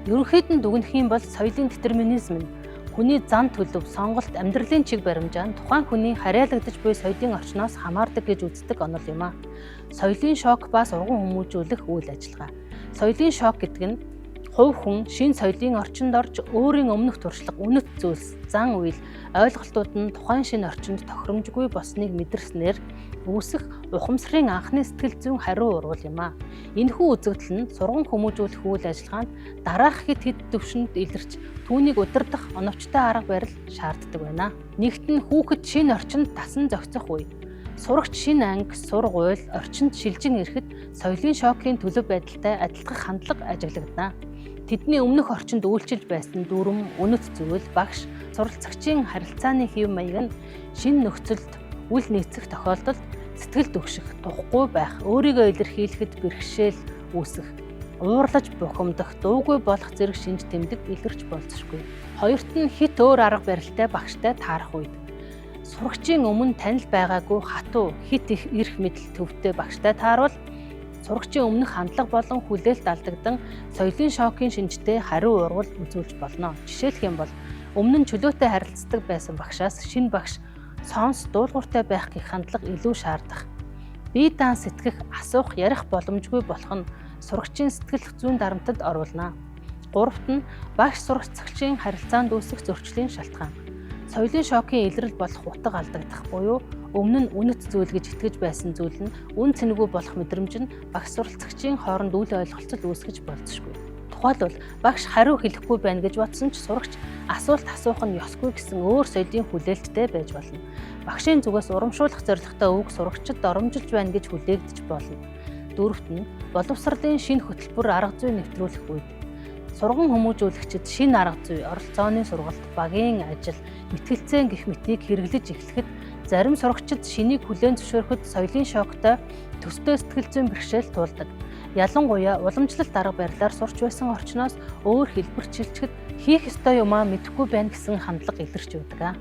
Ерөнхийд нь дүгнэх юм бол соёлын детерминизм нь хүний зан төлөв, сонголт, амьдралын чиг баримжаа нь тухайн хүний харьяалагдаж буй соёлын орчноос хамаардаг гэж үздэг онол юм а. Соёлын шок ба сурган хүмүүжүүлэх үйл ажиллагаа. Соёлын шок гэдэг нь хувь хүн шинэ соёлын орчинд орж өөрийн өмнөх туршлага, үнэт зүйлс, зан үйл, ойлголтууд нь тухайн шинэ орчинд тохиромжгүй болсныг мэдэрснээр үүсэх ухамсарын анхны сэтгэл зүйн хариу урвал юм а. Энэхүү үзэгдэл нь сурган хүмүүжүүлэх үйл ажиллагаанд дараах хэд төвшөнд илэрч түүнийг удирдах оновчтой арга барил шаарддаг байна. Нэгт нь хүүхэд шинэ орчинд тасан зохицох үе. Сурагч шинэ анги, сургууль, орчинд шилжин ирэхэд соёлын шокийн төлөв байдалтай адилдах хандлага ажиглагдана. Тэдний өмнөх орчинд үйлчилж байсан дүрм, үнэт зүйл, багш, суралцагчийн харилцааны хэв маяг нь шинэ нөхцөлд үл нийцэх тохиолдолд сэтгэл түгших, тухгүй байх, өөрийгөө илэрхийлэхэд бэрхшээл үүсэх, уурлаж бухимдах, дуугүй болох зэрэг шинж тэмдэг илэрч болцсошгүй. Хоёрт нь хит өөр арга барилтай багштай таарах үед. Сурагчийн өмнө танил байгаагүй хатуу, хит их эрх мэдэл төвтэй багштай таарвал сурагчийн өмнөх хандлага болон хүлээлт алдагдан соёлын шокийн шинжтэй хариу урвал үзүүлж болно. Жишээлх юм бол өмнө нь чөлөөтэй харилцдаг байсан багшаас шинэ багш сонс дуулууртай байх гэх хандлага илүү шаардах. Бие даан сэтгэх, асуух, ярих боломжгүй болох нь сурагчийн сэтгэл зүйн дарамтад оруулна. Гуравт нь багш сурагчийн харилцаанд үүсэх зөрчлийн шалтгаан. Соёлын шокийн илрэл болох утга алдагдах буюу өмнө нь үнэт зүйл гэж итгэж байсан зүйл нь үн цэнэгүй болох мэдрэмж нь багш суралцагчийн хооронд үл ойлголцол үүсгэж болцсошгүй. Тухайлбал багш хариу хэлэхгүй байна гэж бодсон ч сурагч асуулт асуух нь ёсгүй гэсэн өөр соёлын хүлээлттэй байж болно. Багшийн зүгээс урамшуулах зорилготой үг сурагчид оромжилж байна гэж хүлээгдэж болно. Дөрөвт нь боловсролын шинэ хөтөлбөр арга зүй нэвтрүүлэх үед сурган хүмүүжүүлэгчид шинэ арга зүй, оролцооны сургалт, багийн ажил, мэтгэлцээ гэх мэтийг хэрэглэж эхлэхэд зарим сурагчид шинийг хүлээн зөвшөөрөхөд соёлын шоктой төстэй сэтгэл зүйн бэрхшээл туулдаг. Ялангуяа уламжлалт арга барилаар сурч байсан орчноос өөр хэлбэр чилчгэд хийх ёстой юмаа мэдэхгүй байна гэсэн хандлага илэрч байдаг.